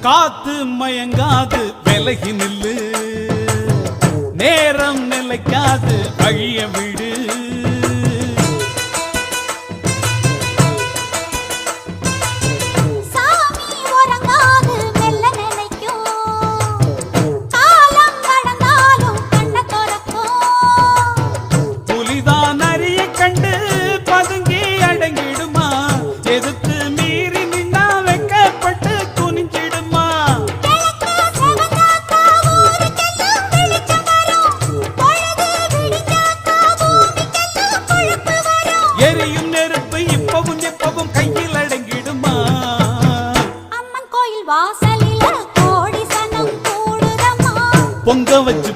காத்து மயங்காது விலகி நில்லு, நேரம் நிலைக்காது வழிய விடு. எரியும் நெருப்பு இப்பவும் எப்பவும் கையில் அடங்கிடுமா? அம்மன் கோயில் வாசலில கோடி சனம் கூடுதம்மா. பொங்க வச்சு